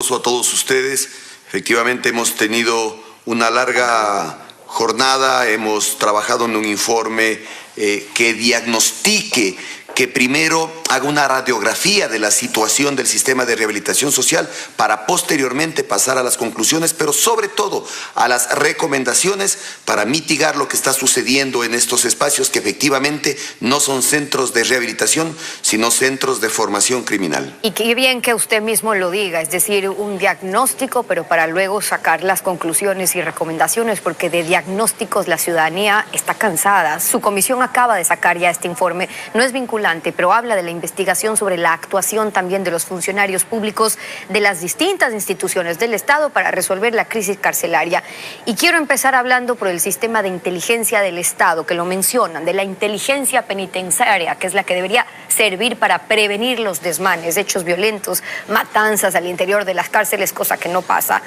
A todos ustedes. Efectivamente hemos tenido una larga jornada, hemos trabajado en un informe que diagnostique, que primero haga una radiografía de la situación del sistema de rehabilitación social para posteriormente pasar a las conclusiones, pero sobre todo a las recomendaciones para mitigar lo que está sucediendo en estos espacios que efectivamente no son centros de rehabilitación, sino centros de formación criminal. Y qué bien que usted mismo lo diga, es decir, un diagnóstico, pero para luego sacar las conclusiones y recomendaciones, porque de diagnósticos la ciudadanía está cansada. Su comisión acaba de sacar ya este informe, no es vinculante, pero habla de la investigación sobre la actuación también de los funcionarios públicos de las distintas instituciones del Estado para resolver la crisis carcelaria. Y quiero empezar hablando por el sistema de inteligencia del Estado, que lo mencionan, de la inteligencia penitenciaria, que es la que debería servir para prevenir los desmanes, hechos violentos, matanzas al interior de las cárceles, cosa que no pasa.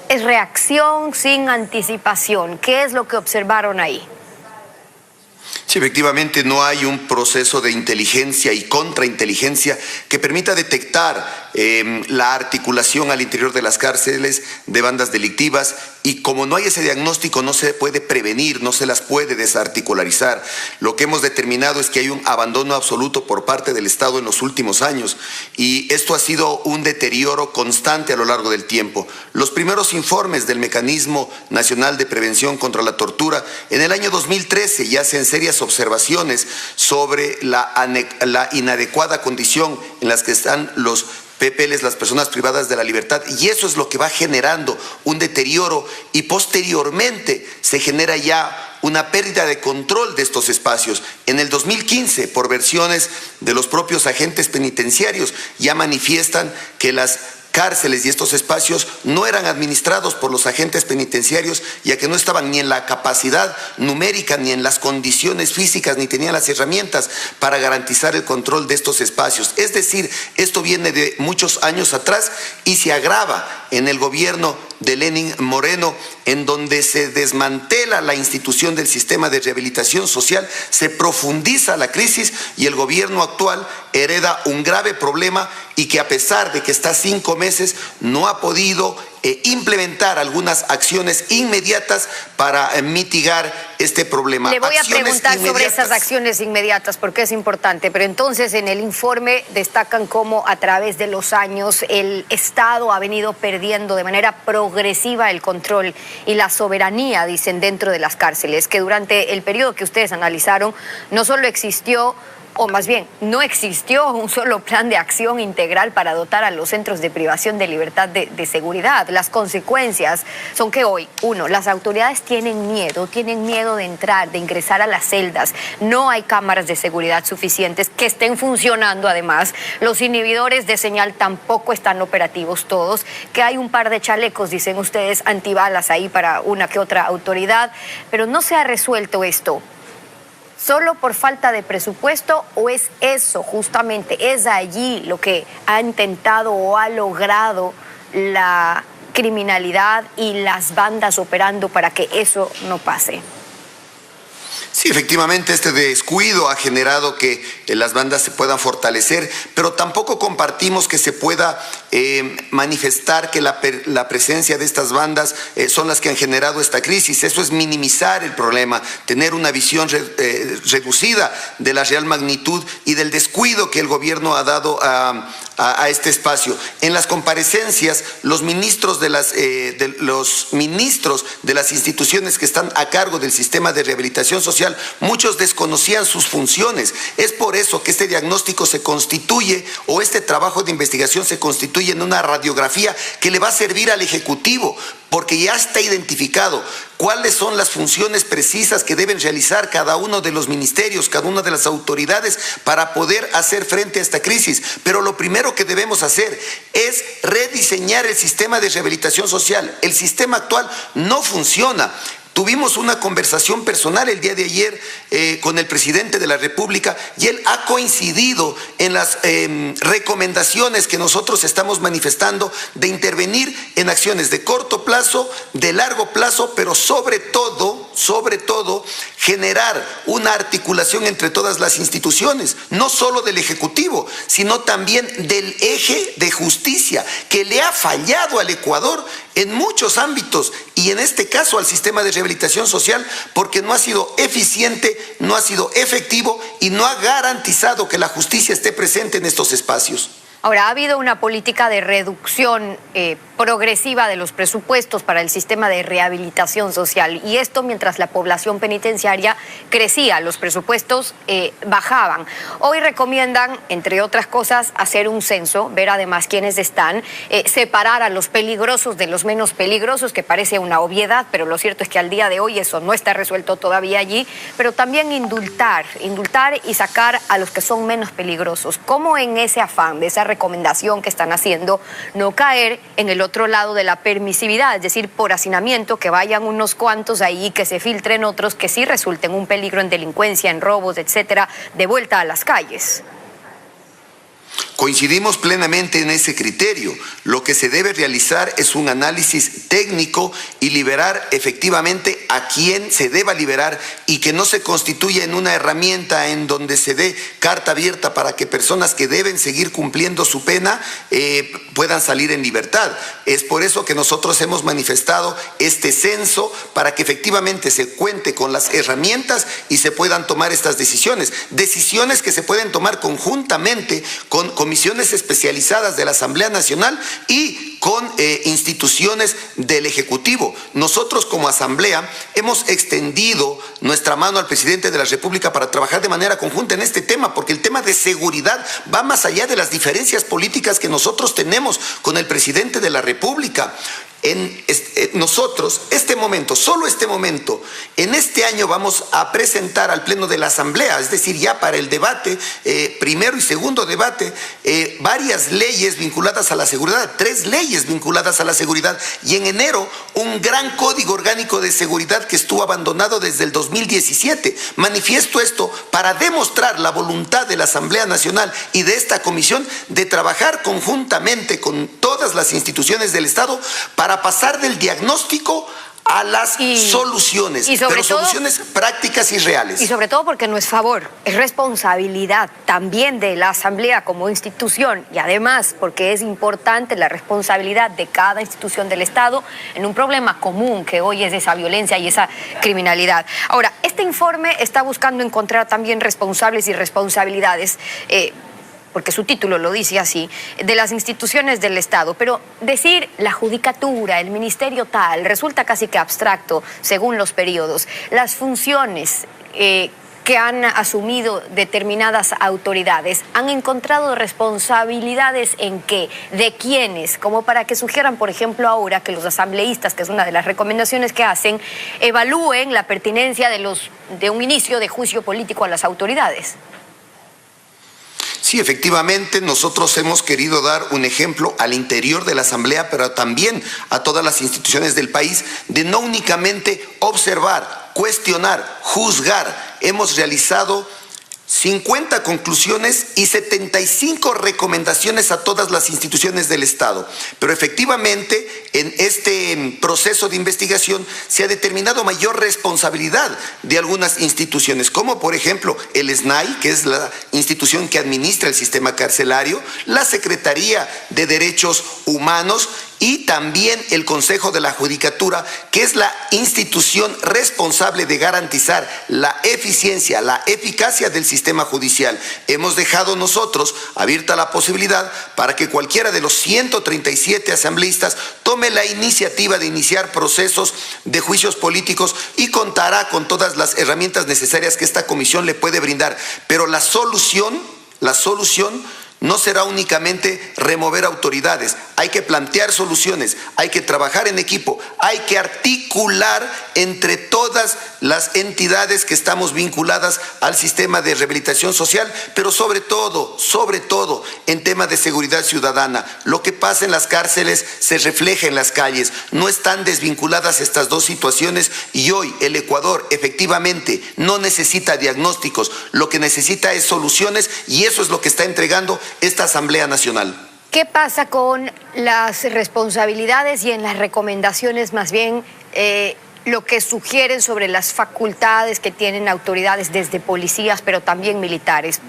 Es reacción sin anticipación. ¿Qué es lo que observaron ahí? Sí, efectivamente no hay un proceso de inteligencia y contrainteligencia que permita detectar la articulación al interior de las cárceles de bandas delictivas, y como no hay ese diagnóstico no se puede prevenir, no se las puede desarticularizar. Lo que hemos determinado es que hay un abandono absoluto por parte del Estado en los últimos años, y esto ha sido un deterioro constante a lo largo del tiempo. Los primeros informes del Mecanismo Nacional de Prevención contra la Tortura en el año 2013 ya hacen serias observaciones sobre la inadecuada condición en las que están los PPLs, las personas privadas de la libertad, y eso es lo que va generando un deterioro, y posteriormente se genera ya una pérdida de control de estos espacios. En el 2015, por versiones de los propios agentes penitenciarios, ya manifiestan que las cárceles y estos espacios no eran administrados por los agentes penitenciarios, ya que no estaban ni en la capacidad numérica, ni en las condiciones físicas, ni tenían las herramientas para garantizar el control de estos espacios. Es decir, esto viene de muchos años atrás y se agrava en el gobierno de Lenín Moreno, en donde se desmantela la institución del sistema de rehabilitación social, se profundiza la crisis, y el gobierno actual hereda un grave problema, y que a pesar de que está 5 meses no ha podido implementar algunas acciones inmediatas para mitigar este problema. Le voy a preguntar sobre esas acciones inmediatas porque es importante, pero entonces en el informe destacan cómo a través de los años el Estado ha venido perdiendo de manera progresiva el control y la soberanía, dicen, dentro de las cárceles, que durante el periodo que ustedes analizaron no solo existió, o más bien, no existió un solo plan de acción integral para dotar a los centros de privación de libertad de seguridad. Las consecuencias son que hoy, las autoridades tienen miedo de entrar, de ingresar a las celdas. No hay cámaras de seguridad suficientes que estén funcionando además. Los inhibidores de señal tampoco están operativos todos, que hay un par de chalecos, dicen ustedes, antibalas ahí para una que otra autoridad, pero no se ha resuelto esto. ¿Solo por falta de presupuesto o es eso justamente, es allí lo que ha intentado o ha logrado la criminalidad y las bandas operando para que eso no pase? Sí, efectivamente este descuido ha generado que las bandas se puedan fortalecer, pero tampoco compartimos que se pueda manifestar que la presencia de estas bandas son las que han generado esta crisis. Eso es minimizar el problema, tener una visión reducida de la real magnitud y del descuido que el gobierno ha dado a este espacio. En las comparecencias, los ministros de las instituciones que están a cargo del sistema de rehabilitación social, muchos desconocían sus funciones. Es por eso que este diagnóstico se constituye, o este trabajo de investigación se constituye en una radiografía que le va a servir al Ejecutivo, porque ya está identificado cuáles son las funciones precisas que deben realizar cada uno de los ministerios, cada una de las autoridades para poder hacer frente a esta crisis. Pero lo primero que debemos hacer es rediseñar el sistema de rehabilitación social. El sistema actual no funciona. Tuvimos una conversación personal el día de ayer con el presidente de la República, y él ha coincidido en las recomendaciones que nosotros estamos manifestando de intervenir en acciones de corto plazo, de largo plazo, pero sobre todo generar una articulación entre todas las instituciones, no solo del Ejecutivo, sino también del eje de justicia, que le ha fallado al Ecuador en muchos ámbitos, y en este caso al sistema de rehabilitación social, porque no ha sido eficiente, no ha sido efectivo y no ha garantizado que la justicia esté presente en estos espacios. Ahora, ha habido una política de reducción progresiva de los presupuestos para el sistema de rehabilitación social, y esto mientras la población penitenciaria crecía, los presupuestos bajaban. Hoy recomiendan, entre otras cosas, hacer un censo, ver además quiénes están, separar a los peligrosos de los menos peligrosos, que parece una obviedad, pero lo cierto es que al día de hoy eso no está resuelto todavía allí, pero también indultar y sacar a los que son menos peligrosos. ¿Cómo en ese afán de esa recomendación que están haciendo no caer en el otro lado de la permisividad, es decir, por hacinamiento, que vayan unos cuantos ahí, que se filtren otros que sí resulten un peligro en delincuencia, en robos, etcétera, de vuelta a las calles? Coincidimos plenamente en ese criterio. Lo que se debe realizar es un análisis técnico y liberar efectivamente a quien se deba liberar, y que no se constituya en una herramienta en donde se dé carta abierta para que personas que deben seguir cumpliendo su pena puedan salir en libertad. Es por eso que nosotros hemos manifestado este censo, para que efectivamente se cuente con las herramientas y se puedan tomar estas decisiones que se pueden tomar conjuntamente con comisiones especializadas de la Asamblea Nacional y con instituciones del Ejecutivo. Nosotros como Asamblea hemos extendido nuestra mano al presidente de la República para trabajar de manera conjunta en este tema, porque el tema de seguridad va más allá de las diferencias políticas que nosotros tenemos con el presidente de la República. Nosotros, solo este momento, en este año vamos a presentar al Pleno de la Asamblea, es decir, ya para el debate, primero y segundo debate, varias leyes vinculadas a la seguridad, 3 leyes vinculadas a la seguridad, y en enero un gran código orgánico de seguridad que estuvo abandonado desde el 2017. Manifiesto esto para demostrar la voluntad de la Asamblea Nacional y de esta comisión de trabajar conjuntamente con todas las instituciones del Estado para pasar del diagnóstico a las soluciones, pero soluciones prácticas y reales. Y sobre todo porque no es favor, es responsabilidad también de la Asamblea como institución, y además porque es importante la responsabilidad de cada institución del Estado en un problema común que hoy es esa violencia y esa criminalidad. Ahora, este informe está buscando encontrar también responsables y responsabilidades, porque su título lo dice así, de las instituciones del Estado. Pero decir la judicatura, el ministerio tal, resulta casi que abstracto según los periodos. Las funciones que han asumido determinadas autoridades, ¿han encontrado responsabilidades en qué? ¿De quiénes? Como para que sugieran, por ejemplo, ahora que los asambleístas, que es una de las recomendaciones que hacen, evalúen la pertinencia de un inicio de juicio político a las autoridades. Sí, efectivamente, nosotros hemos querido dar un ejemplo al interior de la Asamblea, pero también a todas las instituciones del país, de no únicamente observar, cuestionar, juzgar. Hemos realizado 50 conclusiones y 75 recomendaciones a todas las instituciones del Estado. Pero efectivamente, en este proceso de investigación se ha determinado mayor responsabilidad de algunas instituciones, como por ejemplo el SNAI, que es la institución que administra el sistema carcelario, la Secretaría de Derechos Humanos y también el Consejo de la Judicatura, que es la institución responsable de garantizar la eficiencia, la eficacia del sistema judicial. Hemos dejado nosotros abierta la posibilidad para que cualquiera de los 137 asambleístas tome la iniciativa de iniciar procesos de juicios políticos, y contará con todas las herramientas necesarias que esta comisión le puede brindar. Pero la solución no será únicamente remover autoridades. Hay que plantear soluciones, hay que trabajar en equipo, hay que articular entre todas las entidades que estamos vinculadas al sistema de rehabilitación social, pero sobre todo, en tema de seguridad ciudadana. Lo que pasa en las cárceles se refleja en las calles. No están desvinculadas estas dos situaciones, y hoy el Ecuador efectivamente no necesita diagnósticos, lo que necesita es soluciones, y eso es lo que está entregando esta Asamblea Nacional. ¿Qué pasa con las responsabilidades y en las recomendaciones más bien lo que sugieren sobre las facultades que tienen autoridades desde policías, pero también militares.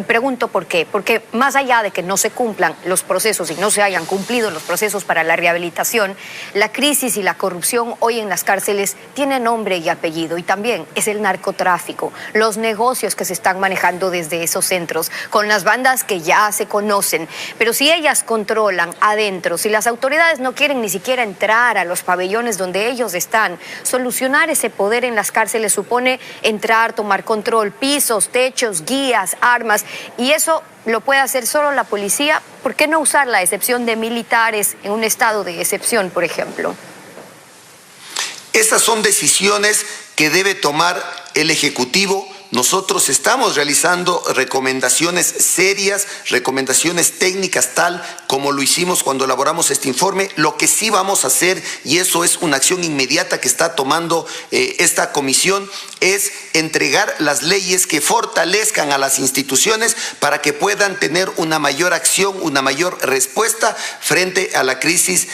Pregunto por qué. Porque más allá de que no se cumplan los procesos y no se hayan cumplido los procesos para la rehabilitación, la crisis y la corrupción hoy en las cárceles tienen nombre y apellido, y también es el narcotráfico, los negocios que se están manejando desde esos centros, con las bandas que ya se conocen. Pero si ellas controlan adentro, si las autoridades no quieren ni siquiera entrar a los pabellones donde ellos están, solucionar ese poder en las cárceles supone entrar, tomar control, pisos, techos, guías, armas. Y eso lo puede hacer solo la policía. ¿Por qué no usar la excepción de militares en un estado de excepción, por ejemplo? Esas son decisiones que debe tomar el Ejecutivo. Nosotros estamos realizando recomendaciones serias, recomendaciones técnicas, tal como lo hicimos cuando elaboramos este informe. Lo que sí vamos a hacer, y eso es una acción inmediata que está tomando esta comisión, es entregar las leyes que fortalezcan a las instituciones para que puedan tener una mayor acción, una mayor respuesta frente a la crisis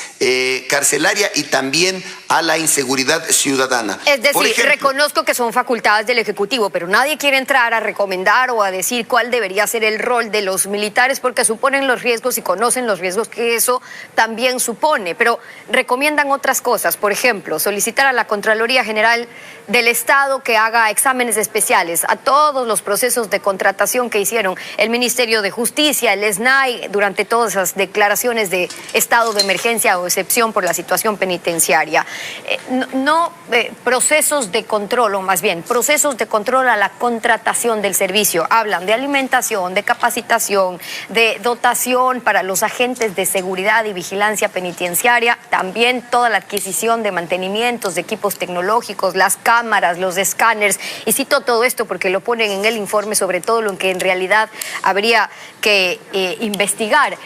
carcelaria y también a la inseguridad ciudadana. Es decir, reconozco que son facultades del Ejecutivo, pero nadie quiere entrar a recomendar o a decir cuál debería ser el rol de los militares porque suponen los riesgos y conocen los riesgos que eso también supone. Pero recomiendan otras cosas, por ejemplo, solicitar a la Contraloría General del Estado que haga exámenes especiales a todos los procesos de contratación que hicieron el Ministerio de Justicia, el SNAI, durante todas esas declaraciones de estado de emergencia o excepción por la situación penitenciaria. Procesos de control, o más bien procesos de control a la contratación del servicio. Hablan de alimentación, de capacitación, de dotación para los agentes de seguridad y vigilancia penitenciaria, también toda la adquisición de mantenimientos, de equipos tecnológicos, las cámaras, los escáneres. Y cito todo esto porque lo ponen en el informe, sobre todo lo que en realidad habría que investigar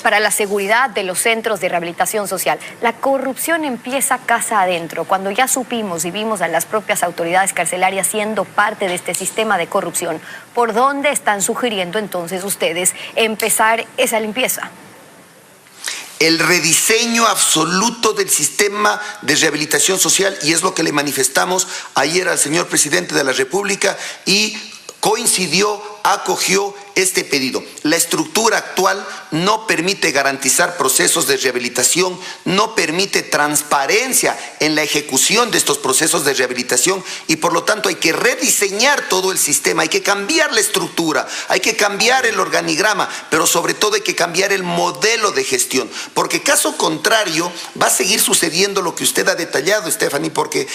para la seguridad de los centros de rehabilitación social. La corrupción empieza casa adentro, cuando ya supimos y vimos a las propias autoridades carcelarias siendo parte de este sistema de corrupción. ¿Por dónde están sugiriendo entonces ustedes empezar esa limpieza? El rediseño absoluto del sistema de rehabilitación social, y es lo que le manifestamos ayer al señor presidente de la República, y coincidió, acogió este pedido. La estructura actual no permite garantizar procesos de rehabilitación, no permite transparencia en la ejecución de estos procesos de rehabilitación, y por lo tanto hay que rediseñar todo el sistema, hay que cambiar la estructura, hay que cambiar el organigrama, pero sobre todo hay que cambiar el modelo de gestión, porque caso contrario va a seguir sucediendo lo que usted ha detallado, Stephanie, porque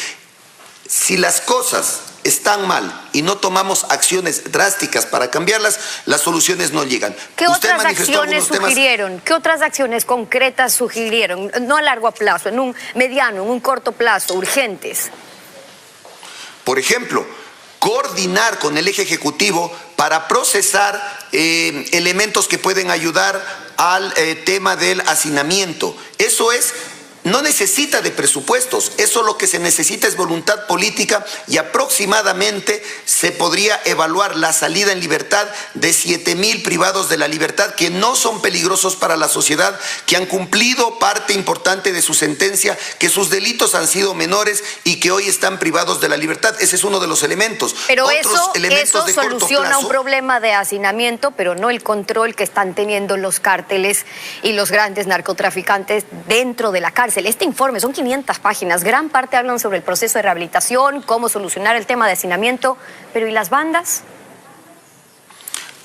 si las cosas están mal y no tomamos acciones drásticas para cambiarlas, las soluciones no llegan. ¿Qué otras acciones sugirieron? ¿Qué otras acciones concretas sugirieron? No a largo plazo, en un mediano, en un corto plazo, urgentes. Por ejemplo, coordinar con el eje ejecutivo para procesar elementos que pueden ayudar al tema del hacinamiento. Eso no necesita de presupuestos, eso lo que se necesita es voluntad política, y aproximadamente se podría evaluar la salida en libertad de 7,000 privados de la libertad que no son peligrosos para la sociedad, que han cumplido parte importante de su sentencia, que sus delitos han sido menores y que hoy están privados de la libertad. Ese es uno de los elementos. Pero eso soluciona un problema de hacinamiento, pero no el control que están teniendo los cárteles y los grandes narcotraficantes dentro de la cárcel. Este informe son 500 páginas, gran parte hablan sobre el proceso de rehabilitación, cómo solucionar el tema de hacinamiento, pero ¿y las bandas?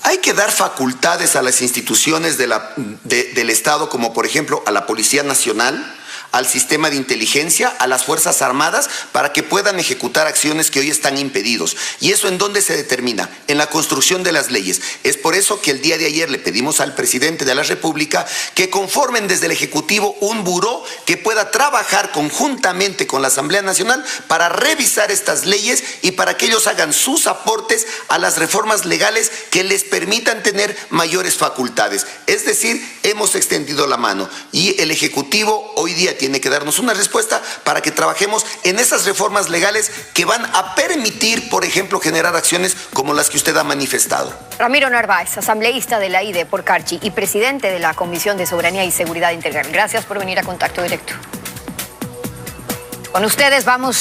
Hay que dar facultades a las instituciones del Estado, como por ejemplo a la Policía Nacional, al sistema de inteligencia, a las Fuerzas Armadas, para que puedan ejecutar acciones que hoy están impedidos. ¿Y eso en dónde se determina? En la construcción de las leyes. Es por eso que el día de ayer le pedimos al presidente de la República que conformen desde el Ejecutivo un buró que pueda trabajar conjuntamente con la Asamblea Nacional para revisar estas leyes y para que ellos hagan sus aportes a las reformas legales que les permitan tener mayores facultades. Es decir, hemos extendido la mano y el Ejecutivo hoy día tiene que darnos una respuesta para que trabajemos en esas reformas legales que van a permitir, por ejemplo, generar acciones como las que usted ha manifestado. Ramiro Narváez, asambleísta de la IDE por Carchi y presidente de la Comisión de Soberanía y Seguridad Integral. Gracias por venir a Contacto Directo. Con ustedes vamos